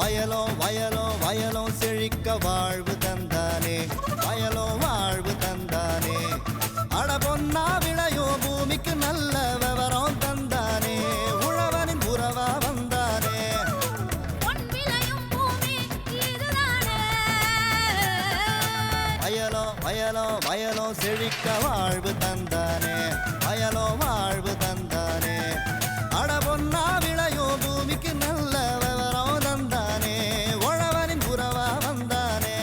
வயலும் வயலும் வயலும் செழிக்க வாழ்வு தந்தானே, வயலும் வாழ்வு தந்தானே. அட பொன்னா விளையோ பூமிக்கு நல்ல விவரம் தந்தானே, உழவனின் உறவா வந்தானே. வயலும் வயலும் வயலும் செழிக்க வாழ்வு தந்தானே, வயலும் வாழ்வு தந்தானே. அட பொன்னா விளையோ பூமிக்கு நல்ல விவரம் தந்தானே, உழவனின் உறவா வந்தானே.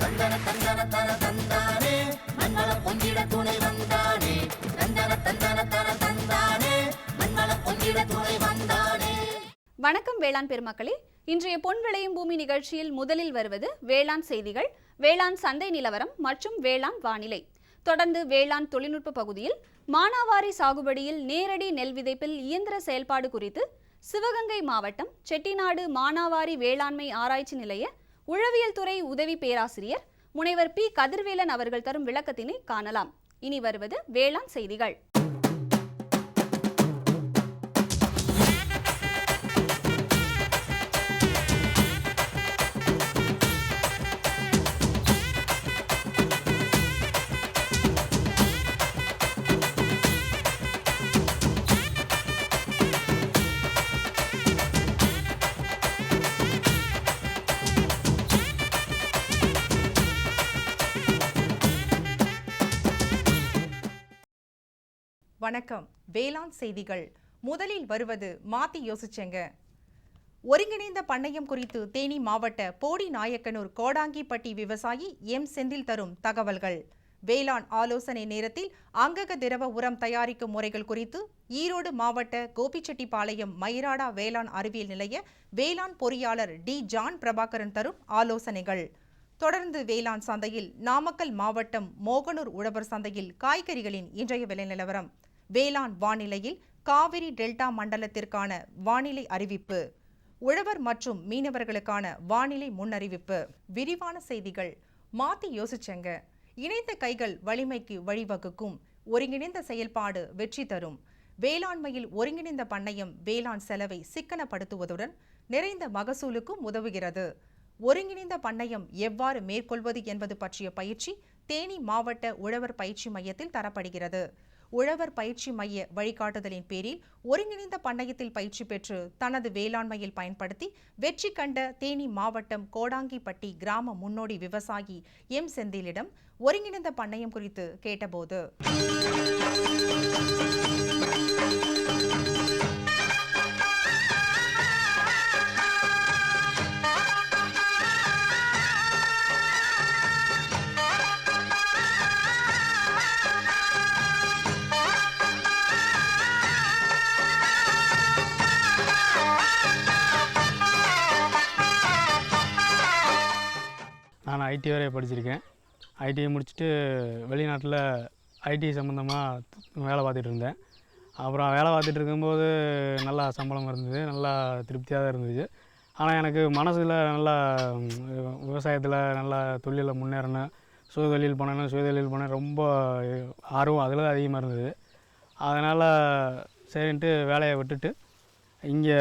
தந்தன தந்தன தன தந்தானே, மண்வள பொங்கிட துணை வந்தானே. தந்தன தந்தன தன தந்தானே, மண்வள பொங்கிட துணை வந்தானே. வணக்கம் வேளாண் பெருமக்களே, இன்றைய பொன் விளையும் பூமி நிகழ்ச்சியில் முதலில் வருவது வேளாண் செய்திகள், வேளாண் சந்தை நிலவரம் மற்றும் வேளாண் வானிலை. தொடர்ந்து வேளாண் தொழில்நுட்ப பகுதியில் மானாவாரி சாகுபடியில் நேரடி நெல் விதைப்பில் இயந்திர செயல்பாடு குறித்து சிவகங்கை மாவட்டம் செட்டிநாடு மானாவாரி வேளாண்மை ஆராய்ச்சி நிலைய உழவியல் துறை உதவி பேராசிரியர் முனைவர் பி கதிர்வேலன் அவர்கள் தரும் விளக்கத்தினை காணலாம். இனி வருவது வேளாண் செய்திகள். வணக்கம். வேளாண் செய்திகள். முதலில் வருவது மாத்தி யோசிச்சேங்க. ஒருங்கிணைந்த பண்ணையம் குறித்து தேனி மாவட்ட போடி நாயக்கனூர் கோடாங்கிப்பட்டி விவசாயி எம் செந்தில் தரும் தகவல்கள். வேளாண் ஆலோசனை நேரத்தில் அங்கக திரவ உரம் தயாரிக்கும் முறைகள் குறித்து ஈரோடு மாவட்ட கோபிச்செட்டிப்பாளையம் மயிராடா வேளாண் அறிவியல் நிலைய வேளாண் பொறியாளர் டி ஜான் பிரபாகரன் தரும் ஆலோசனைகள். தொடர்ந்து வேளாண் சந்தையில் நாமக்கல் மாவட்டம் மோகனூர் உழவர் சந்தையில் காய்கறிகளின் இன்றைய விலை நிலவரம். வேளாண் வானிலையில் காவிரி டெல்டா மண்டலத்திற்கான வானிலை அறிவிப்பு, உழவர் மற்றும் மீனவர்களுக்கான வானிலை முன்னறிவிப்பு. விரிவான செய்திகள். மாத்தி யோசிச்சங்க. இணைந்த கைகள் வலிமைக்கு வழிவகுக்கும். ஒருங்கிணைந்த செயல்பாடு வெற்றி தரும். வேளாண்மையில் ஒருங்கிணைந்த பண்ணையம் வேளாண் செலவை சிக்கனப்படுத்துவதுடன் நிறைந்த மகசூலுக்கும் உதவுகிறது. ஒருங்கிணைந்த பண்ணையம் எவ்வாறு மேற்கொள்வது என்பது பற்றிய பயிற்சி தேனி மாவட்ட உழவர் பயிற்சி மையத்தில் தரப்படுகிறது. உழவர் பயிற்சி மைய வழிகாட்டுதலின் பேரில் ஒருங்கிணைந்த பண்ணையத்தில் பயிற்சி பெற்று தனது வேளாண்மையில் பயன்படுத்தி வெற்றி கண்ட தேனி மாவட்டம் கோடாங்கிப்பட்டி கிராம முன்னோடி விவசாயி எம் செந்திலிடம் ஒருங்கிணைந்த பண்ணையம் குறித்து கேட்டபோது, நான் ஐடி வரைய படிச்சிருக்கேன். ஐடிஐ முடிச்சுட்டு வெளிநாட்டில் ஐடி சம்மந்தமாக வேலை பார்த்துட்டு இருந்தேன். அப்புறம் வேலை பார்த்துட்டு இருக்கும்போது நல்லா சம்பளம் இருந்தது, நல்லா திருப்தியாக தான் இருந்துச்சு. ஆனால் எனக்கு மனசில் நல்லா விவசாயத்தில் நல்லா தொழிலில் முன்னேறணும், சுயதொழில் பண்ணணும் ரொம்ப ஆர்வம் அதில் தான் அதிகமாக இருந்தது. அதனால் சரின்ட்டு வேலையை விட்டுட்டு இங்கே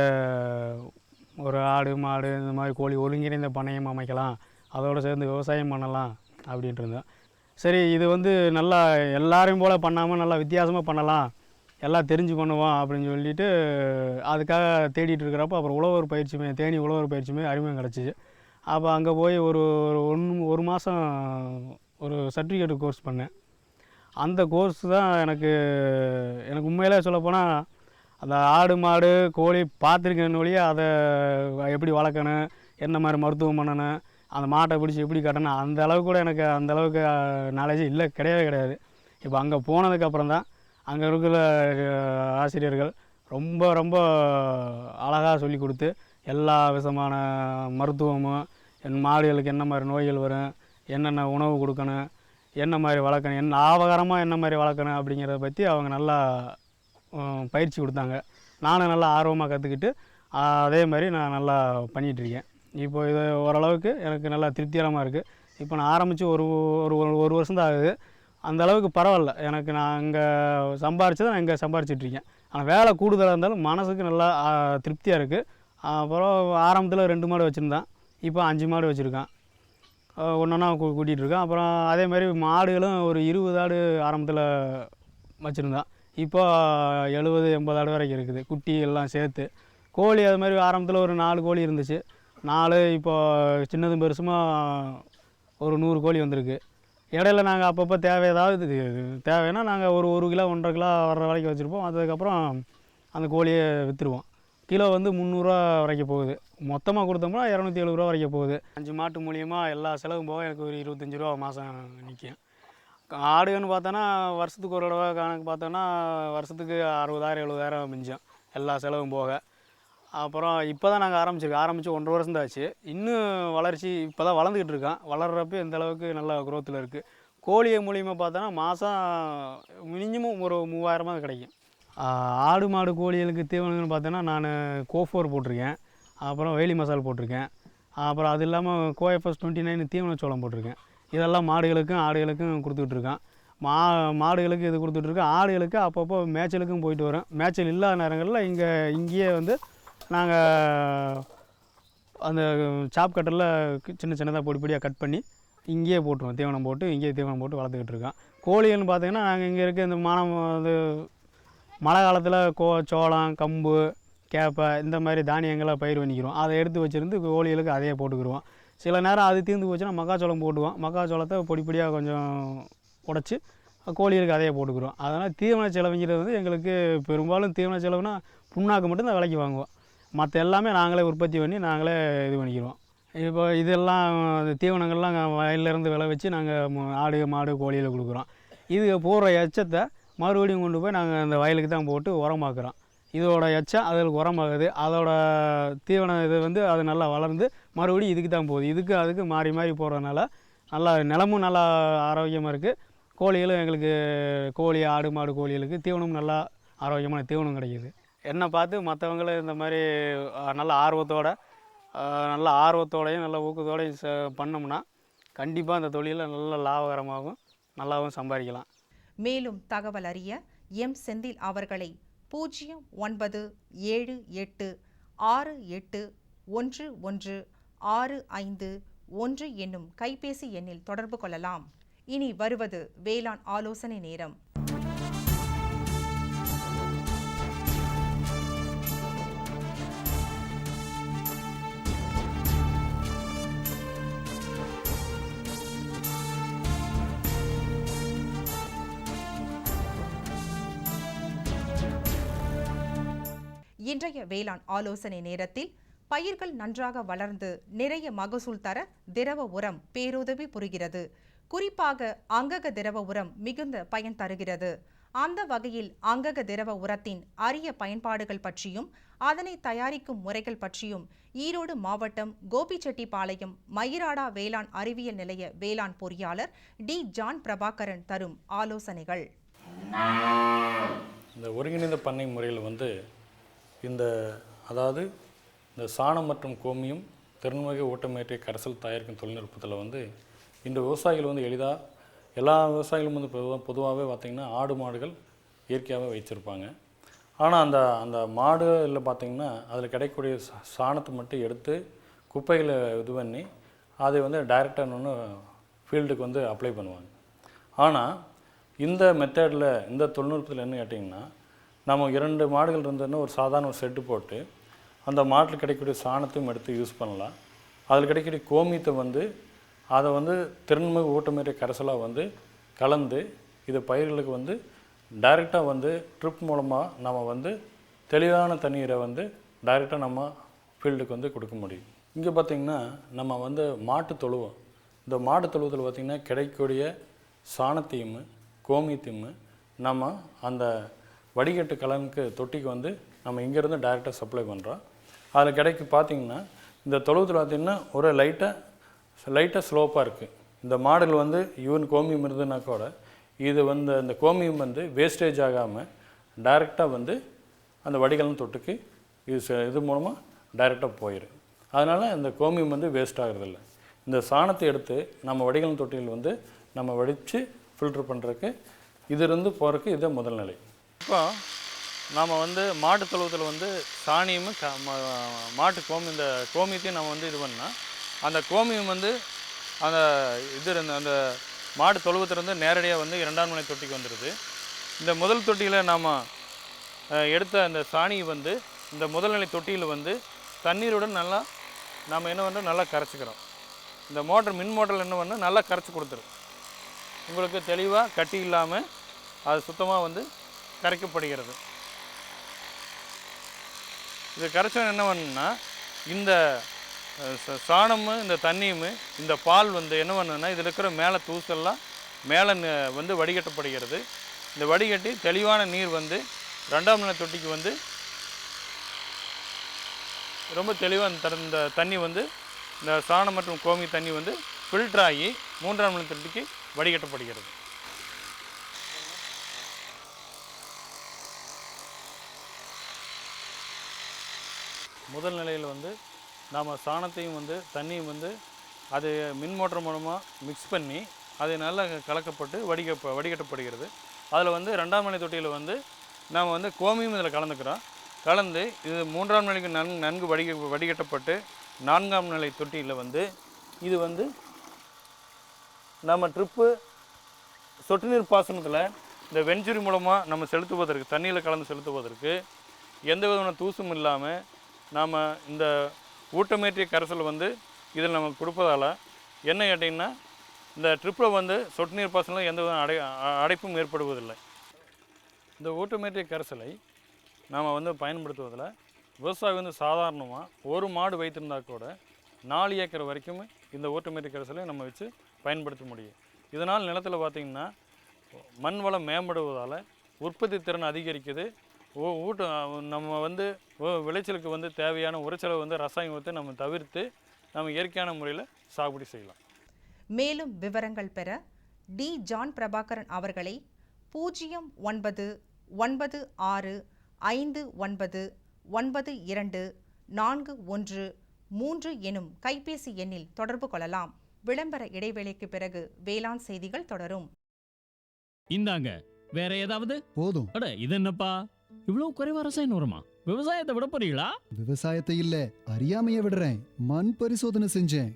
ஒரு ஆடு மாடு இந்த மாதிரி கோழி ஒருங்கிணைந்த பண்ணையம் அமைக்கலாம், அதோடு சேர்ந்து விவசாயம் பண்ணலாம் அப்படின்ட்டு இருந்தேன். சரி, இது நல்லா எல்லாரையும் போல் பண்ணாமல் நல்லா வித்தியாசமாக பண்ணலாம், எல்லாம் தெரிஞ்சு பண்ணுவோம் அப்படின்னு சொல்லிட்டு அதுக்காக தேடிட்டு இருக்கிறப்ப அப்புறம் உழவர் பயிற்சியுமே தேனி உழவர் பயிற்சியுமே அறிமுகம் கிடச்சிச்சு. அப்போ அங்கே போய் ஒரு மாதம் ஒரு சர்டிஃபிகேட் கோர்ஸ் பண்ணேன். அந்த கோர்ஸ் தான் எனக்கு உண்மையிலே சொல்லப்போனால் அந்த ஆடு மாடு கோழி பார்த்துருக்கேன்னு வழியே அதை எப்படி வளர்க்கணும், என்ன மாதிரி மருத்துவம் பண்ணணும், அந்த மாட்டை பிடிச்சி எப்படி கட்டணும், அந்த அளவுக்கு கூட எனக்கு அந்த அளவுக்கு நாலேஜ் கிடையவே கிடையாது. இப்போ அங்கே போனதுக்கப்புறம் தான் அங்கே இருக்கிற ஆசிரியர்கள் ரொம்ப ரொம்ப அழகாக சொல்லி கொடுத்து எல்லா விதமான மருத்துவமும், என் மாடுகளுக்கு என்ன மாதிரி நோய்கள் வரும், என்னென்ன உணவு கொடுக்கணும், என்ன மாதிரி வளர்க்கணும், லாபகரமாக என்ன மாதிரி வளர்க்கணும் அப்படிங்கிறத பற்றி அவங்க நல்லா பயிற்சி கொடுத்தாங்க. நானும் நல்லா ஆர்வமாக கற்றுக்கிட்டு அதே மாதிரி நான் நல்லா பண்ணிகிட்ருக்கேன். இப்போ இது ஓரளவுக்கு எனக்கு நல்லா திருப்திகரமாக இருக்குது. இப்போ நான் ஆரம்பித்து ஒரு வருஷம் தான் ஆகுது. அந்தளவுக்கு பரவாயில்ல. எனக்கு நான் அங்கே சம்பாரிச்சதை நான் இங்கே சம்பாரிச்சிட்ருக்கேன். ஆனால் வேலை கூடுதலாக இருந்தாலும் மனசுக்கு நல்லா திருப்தியாக இருக்குது. அப்புறம் ஆரம்பத்தில் 2 மாடு வச்சுருந்தான், இப்போ 5 மாடு வச்சுருக்கான். ஒன்றொன்னா கூட்டிகிட்டு இருக்கான். அப்புறம் அதே மாதிரி மாடுகளும் ஒரு 20 ஆடு ஆரம்பத்தில் வச்சுருந்தான், இப்போ 70-80 ஆடு வரைக்கும் இருக்குது, குட்டி எல்லாம் சேர்த்து. கோழி அது மாதிரி ஆரம்பத்தில் ஒரு 4 கோழி இருந்துச்சு, 4 இப்போ சின்னதும் பெருசுமா ஒரு 100 கோழி வந்திருக்கு. இடையில நாங்கள் அப்பப்போ தேவைன்னா நாங்கள் ஒரு 1 கிலோ 1.5 கிலோ வர்ற வரைக்கும் வச்சுருப்போம். அதுக்கப்புறம் அந்த கோழியை விற்றுருவோம். கிலோ வந்து 300 வரைக்கும் போகுது, மொத்தமாக கொடுத்தோம்னா 270 வரைக்கும் போகுது. 5 மாட்டு மூலியமாக எல்லா செலவும் போக எனக்கு ஒரு 25 மாதம் நிற்கும். ஆடுன்னு பார்த்தோன்னா வருஷத்துக்கு ஒரு தடவை கணக்கு பார்த்தோன்னா வருஷத்துக்கு 60,000-70,000 மிஞ்சம் எல்லா செலவும் போக. அப்புறம் இப்போ தான் நாங்கள் ஆரம்பிச்சு 1.5 வருஷம் தான் ஆச்சு. இன்னும் வளர்ச்சி இப்போ தான் வளர்ந்துக்கிட்டு இருக்கான். வளர்கிறப்ப இந்த அளவுக்கு நல்ல குரோத்தில் இருக்குது. கோழியை மூலியமாக பார்த்தோன்னா மாதம் மினிமம் ஒரு 3000 கிடைக்கும். ஆடு மாடு கோழிகளுக்கு தீவனங்கள்னு பார்த்தோன்னா நான் கோஃபோர் போட்டிருக்கேன், அப்புறம் வேலி மசால் போட்டிருக்கேன், அப்புறம் அது இல்லாமல் கோஎஃப்எஸ் 29 தீவன சோளம் போட்டிருக்கேன். இதெல்லாம் மாடுகளுக்கும் ஆடுகளுக்கும் கொடுத்துட்ருக்கான். மாடுகளுக்கு இது கொடுத்துட்ருக்கேன். ஆடுகளுக்கு அப்பப்போ மேய்ச்சலுக்கும் போயிட்டு வரோம். மேய்ச்சல் இல்லாத நேரங்களில் இங்கேயே வந்து நாங்கள் அந்த சாப் கட்டரில் சின்னதாக பொடியாக கட் பண்ணி இங்கேயே போட்டுருவோம். தீவனம் போட்டு இங்கேயே தீவனம் போட்டு வளர்த்துக்கிட்டு இருக்கோம். கோழிகள்னு பார்த்தீங்கன்னா நாங்கள் இங்கே இருக்க இந்த இது மழை காலத்தில் சோளம், கம்பு, கேப்பை இந்த மாதிரி தானியங்களை பயிர் பண்ணிக்கிறோம். அதை எடுத்து வச்சுருந்து கோழிகளுக்கு அதையே போட்டுக்கிடுவோம். சில நேரம் அது தீர்ந்து போச்சுன்னா மக்காச்சோளம் போட்டுவோம். மக்காச்சோளத்தை பொடியாக கொஞ்சம் உடச்சி கோழிகளுக்கு அதையே போட்டுக்கிறோம். அதனால் தீவன செலவுங்கிறது வந்து எங்களுக்கு பெரும்பாலும் தீவன செலவுனா புண்ணாக்கு மட்டும்தான் விலைக்கு வாங்குவோம். மற்ற எல்லாமே நாங்களே உற்பத்தி பண்ணி நாங்களே இது பண்ணிக்கிறோம். இப்போ இதெல்லாம் தீவனங்கள்லாம் வயல்லேருந்து விளை வச்சு நாங்கள் ஆடு மாடு கோழியில் கொடுக்குறோம். இது போடுற எச்சத்தை மறுபடியும் கொண்டு போய் நாங்கள் அந்த வயலுக்கு தான் போட்டு உரமாக்குறோம். இதோட எச்சம் அதில் உரமாகுது. அதோட தீவனம் இது வந்து அது நல்லா வளர்ந்து மறுபடியும் இதுக்கு தான் போகுது. அதுக்கு மாறி போடுறதுனால நல்லா நிலமும் நல்லா ஆரோக்கியமாக இருக்குது. கோழிகளும் எங்களுக்கு கோழி ஆடு மாடு கோழிகளுக்கு தீவனமும் நல்லா ஆரோக்கியமான தீவனம் கிடைக்கிது. என்னை பார்த்து மற்றவங்களும் இந்த மாதிரி நல்ல ஆர்வத்தோடையும் நல்ல ஊக்கத்தோடையும் பண்ணோம்னா கண்டிப்பாக அந்த தொழிலில் நல்ல லாபகரமாகவும் நல்லாவும் சம்பாதிக்கலாம். மேலும் தகவல் அறிய எம் செந்தில் அவர்களை 098681165 என்னும் கைபேசி எண்ணில் தொடர்பு கொள்ளலாம். இனி வருவது வேளாண் ஆலோசனை நேரம். இன்றைய வேளாண் ஆலோசனை நேரத்தில் பயிர்கள் நன்றாக வளர்ந்து நிறைய மகசூல் தர திரவ உரம் பேருதவி புரிகிறது. குறிப்பாக அங்கக திரவ உரம் மிகுந்த பயன் தருகிறது. அந்த வகையில் அங்கக திரவ உரத்தின் அரிய பயன்பாடுகள் பற்றியும் அதனை தயாரிக்கும் முறைகள் பற்றியும் ஈரோடு மாவட்டம் கோபிச்செட்டிப்பாளையம் மயிராடா வேளாண் அறிவியல் நிலைய வேளாண் பொறியாளர் டி. ஜான் பிரபாகரன் தரும் ஆலோசனைகள். இந்த ஒருங்கிணைந்த பண்ணை முறையில் வந்து அதாவது இந்த சாணம் மற்றும் கோமியம் திறன்மிகு ஊட்டமேற்றிய கரைசல் தயாரிக்கும் தொழில்நுட்பத்தில் வந்து இந்த விவசாயிகள் வந்து எளிதாக எல்லா விவசாயிகளும் வந்து பொதுவாகவே பார்த்திங்கன்னா ஆடு மாடுகள் இயற்கையாகவே வச்சுருப்பாங்க. ஆனால் அந்த மாடுகளில் பார்த்திங்கன்னா அதில் கிடைக்கக்கூடிய சாணத்தை மட்டும் எடுத்து குப்பைகளை இது பண்ணி அதை வந்து டைரெக்டாக ஒன்று ஃபீல்டுக்கு வந்து அப்ளை பண்ணுவாங்க. ஆனால் இந்த மெத்தடில் இந்த தொழில்நுட்பத்தில் என்ன கேட்டிங்கன்னா நம்ம 2 மாடுகள் இருந்ததுன்னா ஒரு சாதாரண ஒரு செட்டு போட்டு அந்த மாட்டில் கிடைக்கக்கூடிய சாணத்தையும் எடுத்து யூஸ் பண்ணலாம். அதில் கிடைக்கக்கூடிய கோமியத்தை வந்து அதை வந்து திறன்மிகு ஊட்டமேற்றிய கரைசலாக வந்து கலந்து இது பயிர்களுக்கு வந்து டைரெக்டாக வந்து ட்ரிப் மூலமாக நம்ம வந்து தெளிவான தண்ணீரை வந்து டைரெக்டாக நம்ம ஃபீல்டுக்கு வந்து கொடுக்க முடியும். இங்கே பார்த்திங்கன்னா நம்ம வந்து மாட்டு தொழுவோம். இந்த மாட்டு தொழுவத்தில் பார்த்திங்கன்னா கிடைக்கக்கூடிய சாணத்தையும் கோமியத்தையும் நம்ம அந்த வடிகட்டு கலனுக்கு தொட்டிக்கு வந்து நம்ம இங்கேருந்து டைரெக்டாக சப்ளை பண்ணுறோம். அதில் பார்த்திங்கன்னா இந்த தொழுவத்தில் பார்த்திங்கன்னா ஒரு லைட்டாக ஸ்லோப்பாக இருக்குது. இந்த மாடுகள் வந்து ஈவன் கோமியம் இருந்ததுன்னா கூட இது வந்து அந்த கோமியம் வந்து வேஸ்டேஜ் ஆகாமல் டைரெக்டாக வந்து அந்த வடிகலன் தொட்டுக்கு இது மூலமாக டைரெக்டாக போயிடும். அதனால் இந்த கோமியம் வந்து வேஸ்ட் ஆகிறதில்ல. இந்த சாணத்தை எடுத்து நம்ம வடிகலன் தொட்டியில் வந்து நம்ம வடித்து ஃபில்ட்ரு பண்ணுறதுக்கு இது இருந்து போகிறதுக்கு இதை முதல் நிலை. இப்போ நாம் வந்து மாட்டு தொழுவத்தில் வந்து சாணியும் மாட்டு இந்த கோமியத்தையும் நம்ம வந்து இது பண்ணால் அந்த கோமியம் வந்து அந்த அந்த மாடு தொழுவத்திலிருந்து நேரடியாக வந்து 2ஆம் நிலை தொட்டிக்கு வந்துடுது. இந்த முதல் தொட்டியில் நாம் எடுத்த அந்த சாணியை வந்து இந்த முதல்நிலை தொட்டியில் வந்து தண்ணீருடன் நல்லா நாம் என்ன பண்ணுறோம், நல்லா கரைச்சிக்கிறோம். இந்த மின் மோட்டரில் என்ன பண்ணால் நல்லா கரைச்சி கொடுத்துரும். உங்களுக்கு தெளிவாக கட்டி இல்லாமல் அது சுத்தமாக வந்து கரைக்கப்படுகிறது. இது கரைச்சோம் என்ன பண்ணுன்னா இந்த சாணமும் இந்த தண்ணியும் இந்த பால் வந்து என்ன பண்ணுன்னா இதில் இருக்கிற மேலே தூசெல்லாம் மேலே வந்து வடிகட்டப்படுகிறது. இந்த வடிகட்டி தெளிவான நீர் வந்து 2ஆம் நிலை தொட்டிக்கு வந்து ரொம்ப தெளிவாக இந்த தண்ணி வந்து இந்த சாணம் மற்றும் கோமி தண்ணி வந்து ஃபில்டர் ஆகி 3ஆம் நிலை தொட்டிக்கு வடிகட்டப்படுகிறது. முதல் நிலையில் வந்து நாம் சாணத்தையும் வந்து தண்ணியும் வந்து அது மின் மோட்டர் மூலமாக மிக்ஸ் பண்ணி அது நல்லா கலக்கப்பட்டு வடிகட்டப்படுகிறது. அதில் வந்து 2ஆம் நிலை தொட்டியில் வந்து நாம் வந்து கோமியம் இதில் கலந்துக்கிறோம். கலந்து இது 3ஆம் நிலைக்கு நன்கு வடிகட்டப்பட்டு 4ஆம் நிலை தொட்டியில் வந்து இது வந்து நம்ம ட்ரிப்பு சொட்டு நீர் பாசனத்தில் இந்த வெஞ்சுரி மூலமாக நம்ம செலுத்துவதற்கு தண்ணியில் கலந்து செலுத்துவதற்கு எந்த விதமான தூசும் இல்லாமல் நாம் இந்த ஊட்டமேற்றிய கரைசல் வந்து இதில் நம்ம கொடுப்பதால் என்ன கேட்டிங்கன்னா இந்த ட்ரிப்பில் வந்து சொட்டு நீர் பாசனத்தில் எந்த வித அடைப்பும் ஏற்படுவதில்லை. இந்த ஊட்டமேற்றிய கரைசலை நாம் வந்து பயன்படுத்துவதில் விவசாயி வந்து சாதாரணமாக ஒரு மாடு வைத்திருந்தால் கூட 4 ஏக்கர் வரைக்கும் இந்த ஊட்டமேற்றிய கரைசலை நம்ம வச்சு பயன்படுத்த முடியும். இதனால் நிலத்தில் பார்த்திங்கன்னா மண் வளம் மேம்படுவதால் உற்பத்தி திறன் அதிகரிக்குது. நம்ம வந்து விளைச்சலுக்கு வந்து தேவையான உரச்செலவு வந்து ரசாயனம் வந்து நம்ம தவிர்த்து நம்ம இயற்கையான முறையில் சாகுபடி செய்யலாம். மேலும் விவரங்கள் பெற டி. ஜான் பிரபாகரன் அவர்களை 0995599241 எனும் கைபேசி எண்ணில் தொடர்பு கொள்ளலாம். விளம்பர இடைவேளைக்கு பிறகு வேளாண் செய்திகள் தொடரும். இந்தாங்க வேற ஏதாவது போதும். அட இது என்னப்பா இவ்வளவு குறைவா ரசாயனம் வருமா? விவசாயத்தை விட போறீங்களா? விவசாயத்தை இல்ல அறியாமைய விடுறேன். மண் பரிசோதனை செஞ்சேன்.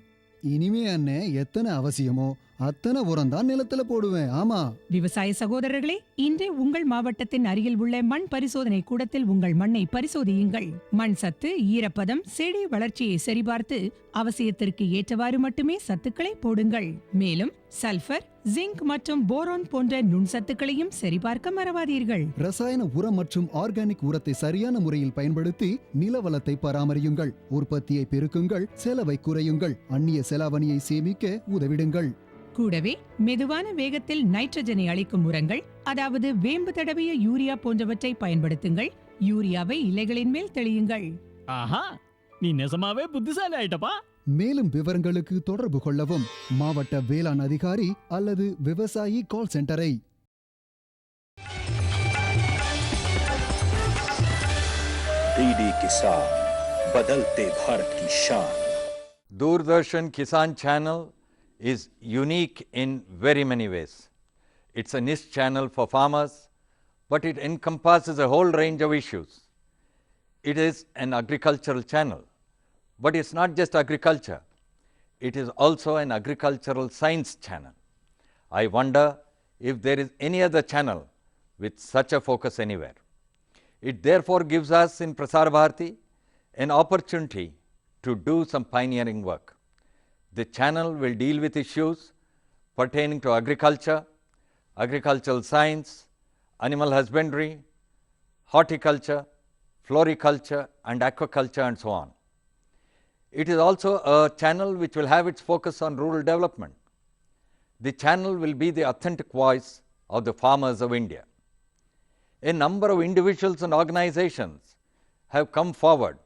இனிமே அண்ணே எத்தனை அவசியமோ அத்தனை உரம் தான் நிலத்துல போடுவேன். ஆமா விவசாய சகோதரர்களே, இன்றே உங்கள் மாவட்டத்தின் அருகில் உள்ள மண் பரிசோதனை கூடத்தில் உங்கள் மண்ணை பரிசோதியுங்கள். மண் சத்து, ஈரப்பதம், செடி வளர்ச்சியை சரிபார்த்து அவசியத்திற்கு ஏற்றவாறு மட்டுமே சத்துக்களை போடுங்கள். மேலும் சல்பர், ஜிங்க் மற்றும் போரான் போன்ற நுண்சத்துக்களையும் சரிபார்க்க மறவாதீர்கள். ரசாயன உரம் மற்றும் ஆர்கானிக் உரத்தை சரியான முறையில் பயன்படுத்தி நில வளத்தை பராமரியுங்கள். உற்பத்தியை பெருக்குங்கள், செலவை குறையுங்கள், அந்நிய செலாவணியை சேமிக்க உதவிடுங்கள். கூடவே மெதுவான வேகத்தில் நைட்ரஜனை அளிக்கும் உரங்கள், அதாவது வேம்பு தடவிய யூரியா போன்றவற்றை பயன்படுத்துங்கள். யூரியாவை இலைகளின் மேல் தெளியுங்கள். ஆஹா, நீ நெசமாவே புத்திசாலி ஆயிட்டப்பா. மேலும் விவரங்களுக்கு தொடர்பு கொள்ளவும் மாவட்ட வேளாண் அதிகாரி அல்லது விவசாயி கால் சென்டரை. डीडी किसान, बदलते भारत की शान. Doordarshan Kisan channel is unique in very many ways. It's a niche channel for farmers, but it encompasses a whole range of issues. It is an agricultural channel, but it's not just agriculture. It is also an agricultural science channel. I wonder if there is any other channel with such a focus anywhere. It therefore gives us in Prasar Bharati an opportunity to do some pioneering work. The channel will deal with issues pertaining to agriculture, agricultural science, animal husbandry, horticulture, floriculture and aquaculture and so on. It is also a channel which will have its focus on rural development. The channel will be the authentic voice of the farmers of India. A number of individuals and organizations have come forward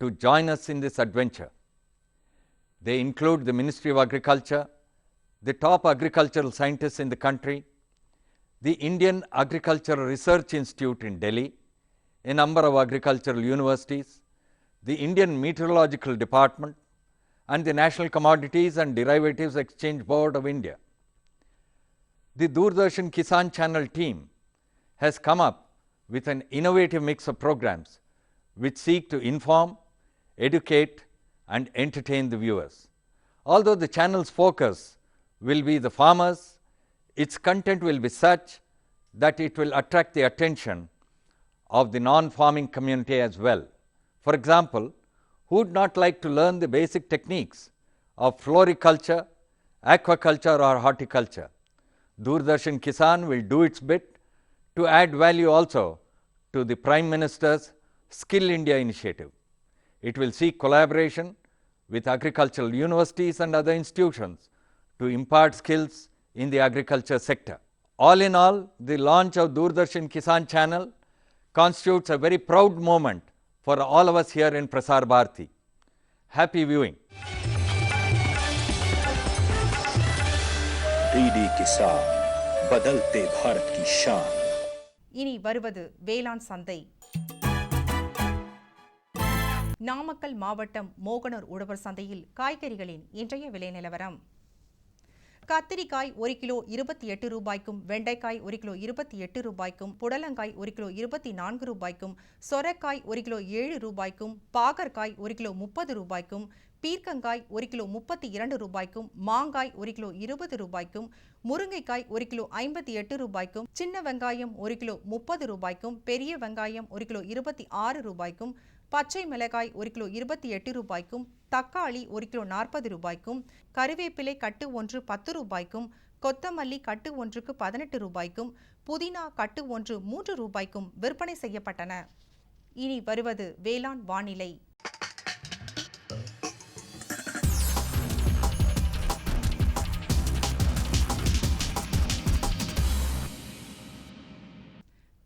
to join us in this adventure. They include the Ministry of Agriculture, the top agricultural scientists in the country, the Indian Agricultural Research Institute in Delhi, a number of agricultural universities, the Indian Meteorological Department, and the National Commodities and Derivatives Exchange Board of India. The Doordarshan Kisan Channel team has come up with an innovative mix of programs which seek to inform, educate, and entertain the viewers. Although the channel's focus will be the farmers, its content will be such that it will attract the attention of the non-farming community as well. For example, who would not like to learn the basic techniques of floriculture, aquaculture or horticulture? Doordarshan Kisan will do its bit to add value also to the Prime Minister's Skill India initiative. It will seek collaboration with agricultural universities and other institutions to impart skills in the agriculture sector. All in all, the launch of Doordarshan Kisan channel constitutes a very proud moment for all of us here in Prasar Bharati. Happy viewing. DD किसान बदलते भारत की शान. இனி வருவது வேளாண் சந்தை. நாமக்கல் மாவட்டம் மோகனூர் உழவர் சந்தையில் காய்கறிகளின் இன்றைய விலை நிலவரம். கத்திரிக்காய் 1 கிலோ 28 ரூபாய்க்கும், வெண்டைக்காய் 1 கிலோ 28 ரூபாய்க்கும், புடலங்காய் 1 கிலோ 24 ரூபாய்க்கும், சொரக்காய் 1 கிலோ 7 ரூபாய்க்கும், பாகற்காய் 1 கிலோ 30 ரூபாய்க்கும், பீர்க்கங்காய் 1 கிலோ 32 ரூபாய்க்கும், மாங்காய் 1 கிலோ 20 ரூபாய்க்கும், முருங்கைக்காய் 1 கிலோ 58 ரூபாய்க்கும், சின்ன வெங்காயம் 1 கிலோ 30 ரூபாய்க்கும், பெரிய வெங்காயம் 1 கிலோ 26 ரூபாய்க்கும், பச்சை மிளகாய் 1 கிலோ 28 ரூபாய்க்கும், தக்காளி 1 கிலோ 40 ரூபாய்க்கும், கருவேப்பிலை கட்டு ஒன்று 10 ரூபாய்க்கும், கொத்தமல்லி கட்டு ஒன்றுக்கு 18 ரூபாய்க்கும், புதினா கட்டு ஒன்று 3 ரூபாய்க்கும் விற்பனை செய்யப்பட்டன. இனி வருவது வேளாண் வானிலை.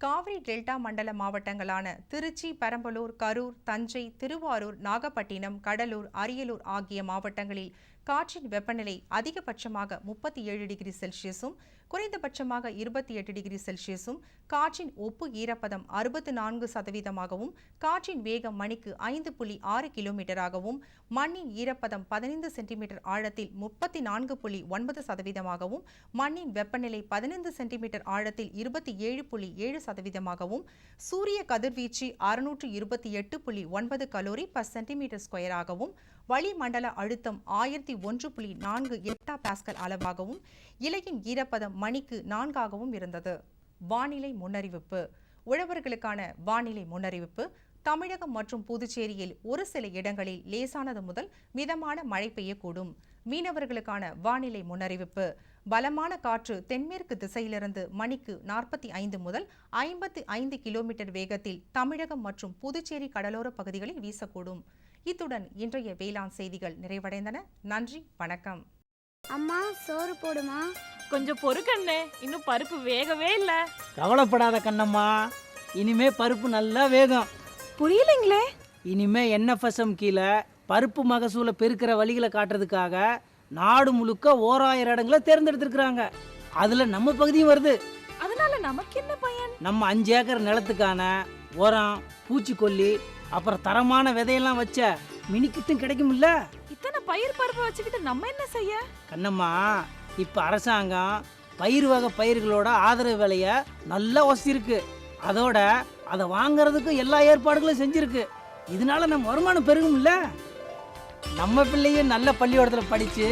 காவிரி டெல்டா மண்டல மாவட்டங்களான திருச்சி, பெரம்பலூர், கரூர், தஞ்சை, திருவாரூர், நாகப்பட்டினம், கடலூர், அரியலூர் ஆகிய மாவட்டங்களில் காற்றின் வெப்பநிலை அதிகபட்சமாக 37 டிகிரி செல்சியஸும் குறைந்தபட்சமாக 28 டிகிரி செல்சியஸும், காற்றின் ஒப்பு ஈரப்பதம் 64%ஆகவும், காற்றின் வேகம் மணிக்கு 5.6 கிலோமீட்டராகவும், மண்ணின் ஈரப்பதம் 15 சென்டிமீட்டர் ஆழத்தில் 34.9%ஆகவும், மண்ணின் வெப்பநிலை 15 சென்டிமீட்டர் ஆழத்தில் 27.7%ஆகவும், சூரிய கதிர்வீச்சு 628.9 கலோரி பர் சென்டிமீட்டர் ஸ்கொயராகவும், வளிமண்டல அழுத்தம் 1001.4 ஹெக்டா பாஸ்கல் அளவாகவும், இலையின் ஈரப்பதம் மணிக்கு 4ஆகவும் இருந்தது. வானிலை முன்னறிவிப்பு. உழவர்களுக்கான வானிலை முன்னறிவிப்பு. தமிழகம் மற்றும் புதுச்சேரியில் ஒரு சில இடங்களில் லேசானது முதல் மிதமான மழை பெய்யக்கூடும். மீனவர்களுக்கான வானிலை முன்னறிவிப்பு. பலமான காற்று தென்மேற்கு திசையிலிருந்து மணிக்கு 45 முதல் 55 கிலோமீட்டர் வேகத்தில் தமிழகம் மற்றும் புதுச்சேரி கடலோர பகுதிகளில் வீசக்கூடும். இத்துடன் இன்றைய வேளாண் செய்திகள் நிறைவடைந்தன. நன்றி, வணக்கம். அம்மா, சோறு போடுமா? கொஞ்சம் பொறுக்கண்ணே, இன்னும் பருப்பு வேகவே இல்ல. கவலைப்படாத கண்ணம்மா, இனிமே பருப்பு நல்லா வேகும். புரியலைங்களே. இனிமே NFSM கீழே பருப்பு மகசூலை பெருக்கிற வழிகளை காட்டுறதுக்காக நாடு முழுக்க 1000 இடங்களை தேர்ந்தெடுத்திருக்கிறாங்க. அதுல நம்ம பகுதியும் வருது. அதனால நமக்கு என்ன பயன்? நம்ம 5 ஏக்கர் நிலத்துக்கான உரம், பூச்சிக்கொல்லி, அப்புறம் தரமான விதையெல்லாம் வச்ச மினிக்கிட்டும் கிடைக்கும்ல. இத்தனை பயிர் பருப்பு வச்சுக்கிட்டு நம்ம என்ன செய்ய? கண்ணம்மா, இப்ப அரசாங்கம் பயிர் வகை பயிர்களோட ஆதரவு விலைய நல்லா வசதிருக்கு. அதோட அதை வாங்கறதுக்கு எல்லா ஏற்பாடுகளும் செஞ்சிருக்கு. இதனால நம்ம வருமானம் பெருகும்ல. நம்ம பிள்ளையும் நல்ல பள்ளிக்கூடத்துல படிச்சு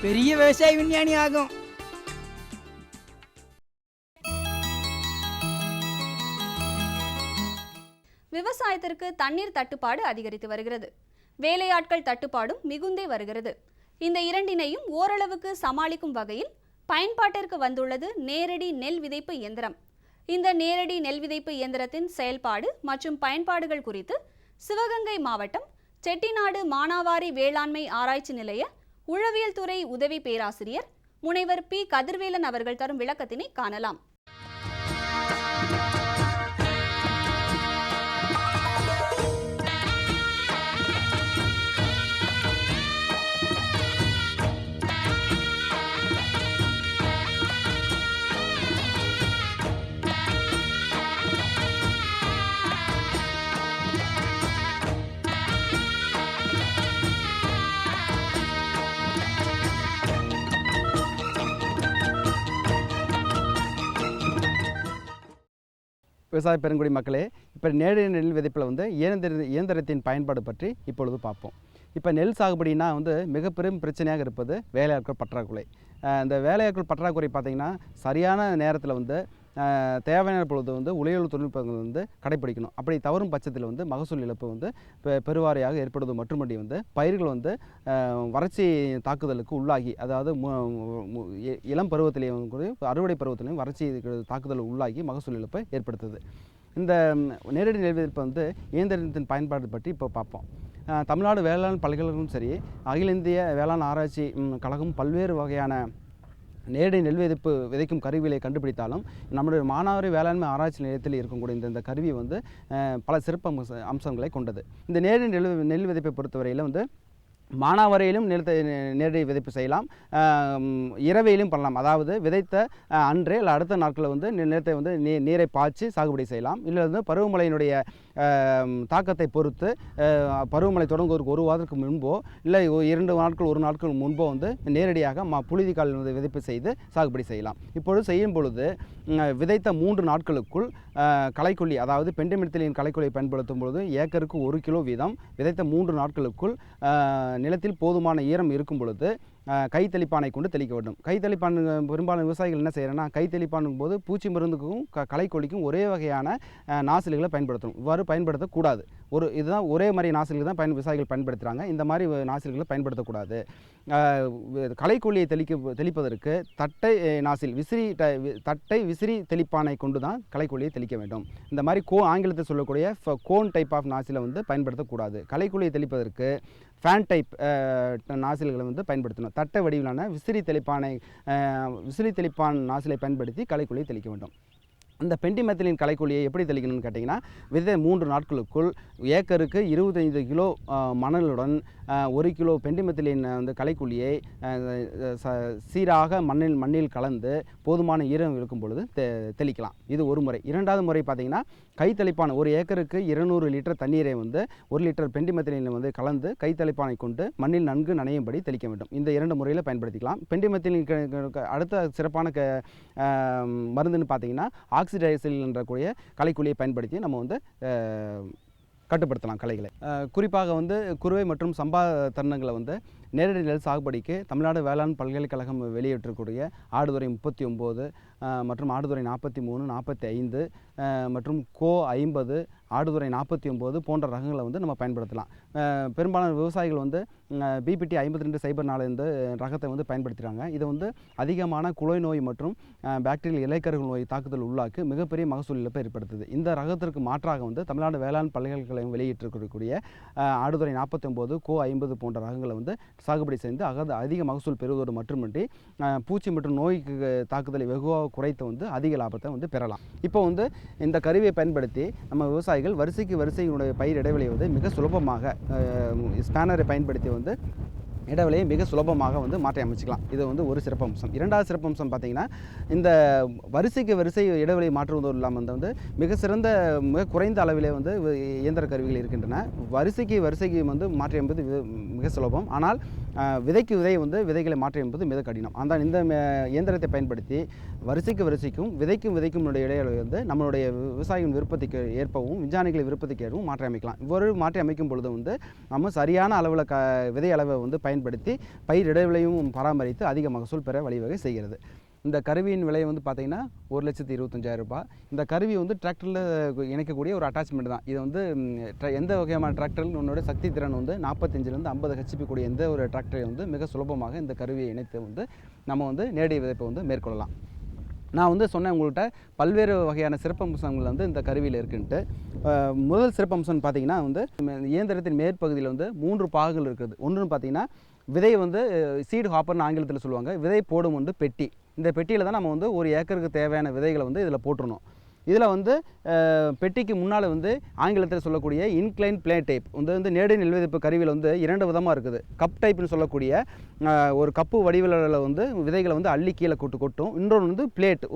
பெரிய விவசாய விஞ்ஞானி ஆகும். விவசாயத்திற்கு தண்ணீர் தட்டுப்பாடு அதிகரித்து வருகிறது. வேலையாட்கள் தட்டுப்பாடும் மிகுந்தே வருகிறது. இந்த இரண்டினையும் ஓரளவுக்கு சமாளிக்கும் வகையில் பயன்பாட்டிற்கு வந்துள்ளது நேரடி நெல் விதைப்பு இயந்திரம். இந்த நேரடி நெல் விதைப்பு இயந்திரத்தின் செயல்பாடு மற்றும் பயன்பாடுகள் குறித்து சிவகங்கை மாவட்டம் செட்டிநாடு மானாவாரி வேளாண்மை ஆராய்ச்சி நிலைய உழவியல் துறை உதவி பேராசிரியர் முனைவர் பி. கதிர்வேலன் அவர்கள் தரும் விளக்கத்தினை காணலாம். விவசாய பெருங்குடி மக்களே, இப்போ நேரடி நெல் விதைப்பில் வந்து இயந்திரத்தின் பயன்பாடு பற்றி இப்பொழுது பார்ப்போம். இப்போ நெல் சாகுபடினா வந்து மிக பெரும் பிரச்சனையாக இருப்பது வேலையாட்கள் பற்றாக்குறை. இந்த வேலையாட்கள் பற்றாக்குறை பார்த்திங்கன்னா சரியான நேரத்தில் வந்து தேவையான பொழுது வந்து உலையுள் தொழில்நுட்பங்கள் வந்து கடைப்பிடிக்கணும். அப்படி தவறும் பட்சத்தில் வந்து மகசூல் இழப்பு வந்து பெருவாரியாக ஏற்படுவது மட்டுமன்றி வந்து பயிர்கள் வந்து வறட்சி தாக்குதலுக்கு உள்ளாகி, அதாவது இளம் பருவத்திலேயும் அறுவடை பருவத்திலையும் வறட்சி தாக்குதல் உள்ளாகி மகசூல் இழப்பை ஏற்படுத்துது. இந்த நேரடி நெல் விதைப்பு வந்து இயந்திரத்தின் பயன்பாடு பற்றி இப்போ பார்ப்போம். தமிழ்நாடு வேளாண் பல்கலைக்கழகமும் சரி, அகில இந்திய வேளாண் ஆராய்ச்சி கழகம் பல்வேறு வகையான நேரடி நெல் விதைக்கும் கருவிகளை கண்டுபிடித்தாலும் நம்முடைய மானாவாரி வேளாண்மை ஆராய்ச்சி நிலையத்தில் இருக்கக்கூடிய இந்த கருவி வந்து பல சிறப்பு அம்சங்களை கொண்டது. இந்த நேரடி நெல் விதைப்பை பொறுத்தவரையில் வந்து மானாவாரியிலும் நேரடி விதைப்பு செய்யலாம், இரவையிலும் பண்ணலாம். அதாவது விதைத்த அன்றே இல்லை அடுத்த நாட்களில் வந்து நிலத்தை வந்து நீரை பாய்ச்சி சாகுபடி செய்யலாம். இல்லை வந்து பருவமழையினுடைய தாக்கத்தை பொறுத்து பருவமழை தொடங்குவதற்கு ஒரு வாரத்துக்கு முன்போ இல்லை 2 நாட்கள் 1 நாட்கள் முன்போ வந்து நேரடியாக புழுதிக்கால் விதைப்பு செய்து சாகுபடி செய்யலாம். இப்பொழுது செய்யும் பொழுது விதைத்த 3 நாட்களுக்குள் களைக்கொல்லி, அதாவது பெண்டிமெத்திலின் களைக்கொல்லியை பயன்படுத்தும் பொழுது ஏக்கருக்கு 1 கிலோ வீதம் விதைத்த 3 நாட்களுக்குள் நிலத்தில் போதுமான ஈரம் இருக்கும் பொழுது கைத்தெளிப்பானை கொண்டு தெளிக்க வேண்டும். கைத்தெளிப்பான் பெரும்பாலும் விவசாயிகள் என்ன செய்கிறேன்னா, கைத்தெளிப்பானும் போது பூச்சி மருந்துக்கும் களைக்கொல்லிக்கும் ஒரே வகையான நாசில்களை பயன்படுத்தணும். இவ்வாறு பயன்படுத்தக்கூடாது. இதுதான் ஒரே மாதிரி நாசில்கள் தான் விவசாயிகள் பயன்படுத்துகிறாங்க. இந்த மாதிரி நாசில்களை பயன்படுத்தக்கூடாது. களைக்கொல்லியை தெளிப்பதற்கு தட்டை நாசில் தட்டை விசிறி தெளிப்பானை கொண்டு தான் களைக்கொல்லியை தெளிக்க வேண்டும். இந்த மாதிரி ஆங்கிலத்தில் சொல்லக்கூடிய கோன் டைப் ஆஃப் நாசிலை வந்து பயன்படுத்தக்கூடாது. களைக்கொல்லியை தெளிப்பதற்கு ஃபேன் டைப் நாசில்களை வந்து பயன்படுத்தணும். தட்டை வடிவிலான விசிறி தெளிப்பான் நாசிலை பயன்படுத்தி களைக்கொல்லியை தெளிக்க வேண்டும். இந்த பெண்டிமெத்திலின் களைக்கொல்லியை எப்படி தெளிக்கணும்னு கேட்டிங்கன்னா, விதை 3 நாட்களுக்குள் ஏக்கருக்கு 25 கிலோ மணலுடன் 1 கிலோ பெண்டிமெத்திலின் வந்து களைக்கொல்லியை சீராக மண்ணில் கலந்து போதுமான ஈரம் இருக்கும் பொழுது தெளிக்கலாம். இது ஒரு முறை. இரண்டாவது முறை பார்த்திங்கன்னா, கைத்தெளிப்பான் ஒரு ஏக்கருக்கு 200 லிட்டர் தண்ணீரை வந்து 1 லிட்டர் பெண்டிமெத்திலின் வந்து கலந்து கைத்தெளிப்பானை கொண்டு மண்ணில் நன்கு நனையும்படி தெளிக்க வேண்டும். இந்த 2 முறையில் பயன்படுத்திக்கலாம். பெண்டிமெத்திலின் அடுத்த சிறப்பான மருந்துன்னு பார்த்திங்கன்னா ஆக்சிடைசில் என்றக்கூடிய களைக்கொல்லியை பயன்படுத்தி நம்ம வந்து கட்டுப்படுத்தலாம் களைகளை. குறிப்பாக வந்து குறுவை மற்றும் சம்பா தருணங்களை வந்து நேரடி நெல் சாகுபடிக்கு தமிழ்நாடு வேளாண் பல்கலைக்கழகம் வெளியிட்டிருக்கக்கூடிய ஆடுதுறை 39 மற்றும் ஆடுதுறை 43, 45 மற்றும் கோ 50, ஆடுதுறை 49 போன்ற ரகங்களை வந்து நம்ம பயன்படுத்தலாம். பெரும்பாலான விவசாயிகள் வந்து பிபிடி 5204 இந்த ரகத்தை வந்து பயன்படுத்துகிறாங்க. இது வந்து அதிகமான குலை நோய் மற்றும் பாக்டீரியல் இலைக்கருகள் நோய் தாக்குதல் உள்ளாக்கு மிகப்பெரிய மகசூல் இழப்பை ஏற்படுத்துது. இந்த ரகத்திற்கு மாற்றாக வந்து தமிழ்நாடு வேளாண் பல்கலைக்கழகம் வெளியிட்டிருக்கக்கூடிய ஆடுதுறை 49, கோ 50 போன்ற ரகங்களை வந்து சாகுபடி செய்து அதிக மகசூல் பெறுவதோடு மட்டுமின்றி பூச்சி மற்றும் நோய்க்கு தாக்குதலை வெகுவாக குறைத்து வந்து அதிக லாபத்தை வந்து பெறலாம். இப்போ வந்து இந்த கருவியை பயன்படுத்தி நம்ம விவசாயிகள் வரிசையினுடைய பயிர் இடைவெளியை வந்து மிக சுலபமாக ஸ்பேனரை பயன்படுத்தி வந்து இடைவெளியை மிக சுலபமாக வந்து மாற்றி அமைச்சிக்கலாம். இது வந்து ஒரு சிறப்பம்சம். இரண்டாவது சிறப்பம்சம் பார்த்திங்கன்னா, இந்த வரிசை இடைவெளியை மாற்றுவதோடு இல்லாமல் வந்து மிக குறைந்த அளவிலே வந்து இயந்திர கருவிகள் இருக்கின்றன. வரிசைக்கு வந்து மாற்றி என்பது மிக சுலபம். ஆனால் விதைகளை மாற்றி என்பது மிக கடினம். அந்த இந்த இயந்திரத்தை பயன்படுத்தி வரிசைக்கும் விதைக்கும் இடைவெளி வந்து நம்மளுடைய விவசாயியின் விருப்பத்துக்கு ஏற்பவும் விஞ்ஞானிகளை விருப்பத்துக்கு ஏற்பவும் மாற்றி அமைக்கலாம். இவ்வாறு மாற்றி அமைக்கும் பொழுது வந்து நம்ம சரியான அளவில் விதை அளவை வந்து பயன்படுத்தி பயிர் இடைவெளியும் பராமரித்து அதிக மகசூல் பெற வழிவகை செய்கிறது. இந்த கருவியின் விலை வந்து பார்த்திங்கன்னா 1,25,000 ரூபாய். இந்த கருவி வந்து டிராக்டரில் இணைக்கக்கூடிய ஒரு அட்டாச்மெண்ட் தான். இது வந்து எந்த வகையான டிராக்டரில் உன்னோட சக்தி திறன் வந்து 45 to 50 HP கூடிய எந்த ஒரு டிராக்டரை வந்து மிக சுலபமாக இந்த கருவியை இணைத்து வந்து நம்ம வந்து நேரடி விதைப்பை வந்து மேற்கொள்ளலாம். நான் வந்து சொன்னேன் உங்கள்கிட்ட பல்வேறு வகையான சிறப்பம்சங்கள் வந்து இந்த கருவியில் இருக்குன்ட்டு. முதல் சிறப்பம்சம்னு பார்த்திங்கன்னா வந்து இயந்திரத்தின் மேற்பகுதியில் வந்து 3 பாகங்கள் இருக்குது. ஒன்றுன்னு பார்த்திங்கன்னா விதை வந்து சீடு ஹாப்பர்னு ஆங்கிலத்தில் சொல்லுவாங்க. விதை போடும் வந்து பெட்டி. இந்த பெட்டியில் தான் நம்ம வந்து ஒரு ஏக்கருக்கு தேவையான விதைகளை வந்து இதில் போட்டுருணும். இதில் வந்து பெட்டிக்கு முன்னால் வந்து ஆங்கிலத்தில் சொல்லக்கூடிய இன்க்ளைன் பிளே டைப் வந்து நேரடி நெல் விதைப்பு கருவியில் வந்து 2 விதமாக இருக்குது. கப் டைப்னு சொல்லக்கூடிய ஒரு கப்பு வடிவில் வந்து விதைகளை வந்து அள்ளி கீழே கொட்டும். இன்னொன்று வந்து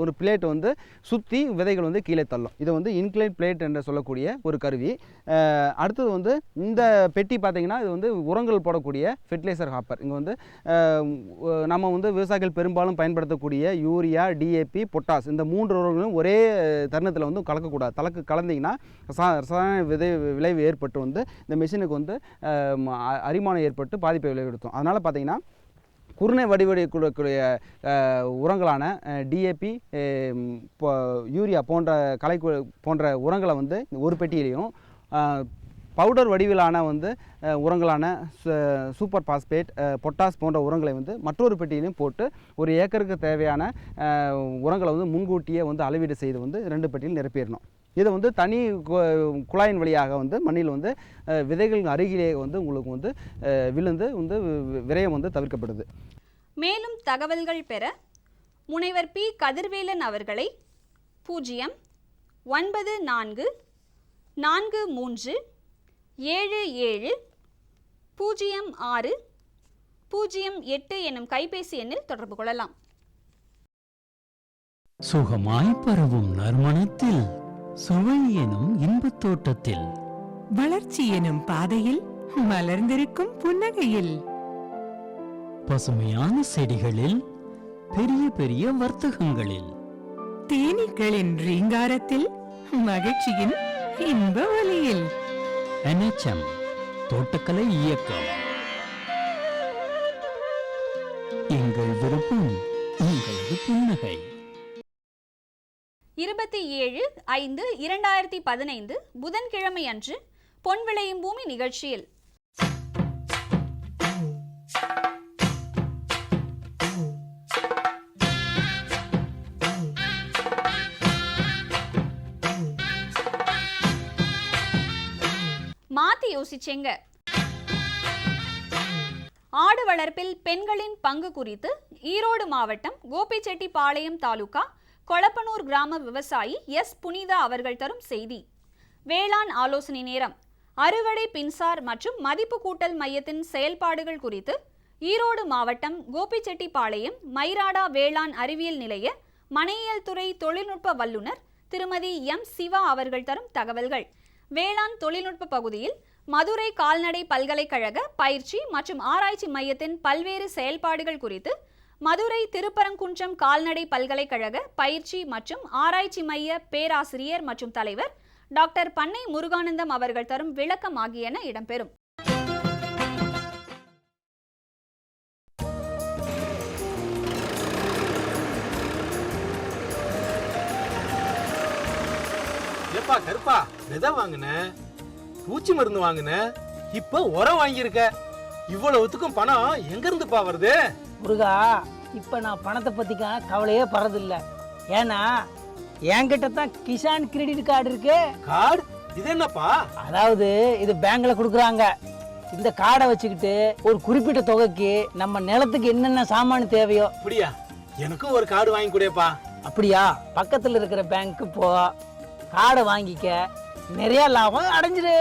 ஒரு பிளேட் வந்து சுற்றி விதைகள் வந்து கீழே தள்ளும். இது வந்து இன்க்ளைன் பிளேட் என்று சொல்லக்கூடிய ஒரு கருவி. அடுத்தது வந்து இந்த பெட்டி பார்த்திங்கன்னா இது வந்து உரங்கள் போடக்கூடிய ஃபெர்டிலைசர் ஹாப்பர். இங்கே வந்து நம்ம வந்து விவசாயிகள் பெரும்பாலும் பயன்படுத்தக்கூடிய யூரியா, டிஏபி, பொட்டாஸ் இந்த 3 உரங்களும் ஒரே தருணத்தில் வந்து கலக்கக்கூடாது. கலந்தீங்கன்னா ரசாயன விளைவு ஏற்பட்டு வந்து இந்த மிஷினுக்கு வந்து அரிமானம் ஏற்பட்டு பாதிப்பை விளைவிடுத்தும். அதனால் பார்த்தீங்கன்னா குருணை வடிவடையக்கூடிய உரங்களான டிஏபி, யூரியா போன்ற உரங்களை வந்து ஒரு பெட்டியிலையும், பவுடர் வடிவிலான வந்து உரங்களான சூப்பர் பாஸ்பேட், பொட்டாஸ் போன்ற உரங்களை வந்து மற்றொரு பெட்டியிலையும் போட்டு ஒரு ஏக்கருக்கு தேவையான உரங்களை வந்து முன்கூட்டியே வந்து அளவீடு செய்து வந்து 2 பெட்டியில் நிரப்பிடணும். இதை வந்து தனி குழாயின் வழியாக வந்து மண்ணில் வந்து விதைகள் அருகிலே வந்து உங்களுக்கு வந்து விழுந்து வந்து விரயம் வந்து தவிர்க்கப்படுது. மேலும் தகவல்கள் பெற முனைவர் பி. கதிர்வேலன் அவர்களை 09443770608 எனும் கைபேசி எண்ணில் தொடர்பு கொள்ளலாம். சுகமாய் பரவும் நறுமணத்தில், சுவை எனும் இன்பத் தோட்டத்தில், வளர்ச்சி எனும் பாதையில், மலர்ந்திருக்கும் புன்னகையில், பசுமையான செடிகளில், பெரிய பெரிய வர்த்தகங்களில், தேனீக்களின் ரீங்காரத்தில், மகிழ்ச்சியின் இன்ப ஒலியில். NHM தோட்டக்கலை இயக்கம். எங்கள் விருப்பம் உங்களது புன்னகை. 27/5/2015 புதன்கிழமை அன்று பொன் விளையும் பூமி நிகழ்ச்சியில் மாத்தி யோசிச்சேங்க. ஆடு வளர்ப்பில் பெண்களின் பங்கு குறித்து ஈரோடு மாவட்டம் கோபிச்செட்டிப்பாளையம் தாலுகா கொளப்பனூர் கிராம விவசாயி எஸ். புனிதா அவர்கள் தரும் செய்தி. வேளாண் ஆலோசனை நேரம். அறுவடை பின்சார் மற்றும் மதிப்பு கூட்டல் மையத்தின் செயல்பாடுகள் குறித்து ஈரோடு மாவட்டம் கோபிச்செட்டிப்பாளையம் மைராடா வேளாண் அறிவியல் நிலைய மனையியல் துறை தொழில்நுட்ப வல்லுநர் திருமதி எம். சிவா அவர்கள் தரும் தகவல்கள். வேளாண் தொழில்நுட்ப பகுதியில் மதுரை கால்நடை பல்கலைக்கழக பயிற்சி மற்றும் ஆராய்ச்சி மையத்தின் பல்வேறு செயல்பாடுகள் குறித்து மதுரை திருப்பரங்குன்றம் கால்நடை பல்கலைக்கழக பயிற்சி மற்றும் ஆராய்ச்சி மைய பேராசிரியர் மற்றும் தலைவர் டாக்டர் பண்ணை முருகானந்தம் அவர்கள் தரும் விளக்கம் ஆகியன இடம்பெறும். கருப்பா விதை வாங்கின, பூச்சி மருந்து வாங்கின, இப்ப உரம் வாங்கியிருக்க. இவ்வளவுத்துக்கும் பணம் எங்க இருந்துப்பா வருது? முருகா, இப்ப நான் பணத்தை பத்திக்க கவலையே படுறதில்ல. ஏன்னா என்கிட்ட தான் கிசான் கிரெடிட் கார்டு இருக்கு. கார்டு? இது என்னப்பா? அதாவது இது பேங்க்ல கொடுக்குறாங்க. இந்த கார்டை வச்சுக்கிட்டு ஒரு குறிப்பிட்ட தொகைக்கு நம்ம நிலத்துக்கு என்னென்ன சாமான் தேவையோ. அப்படியா? எனக்கும் ஒரு கார்டு வாங்கி கொடுப்பா. அப்படியா? பக்கத்துல இருக்கிற பேங்க்கு போ, கார்டை வாங்கிக்க, நிறைய லாபம் அடைஞ்சிரு.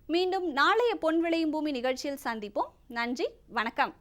மீண்டும் நாளைய பொன் விளையும் பூமி நிகழ்ச்சியில் சந்திப்போம். நன்றி, வணக்கம்.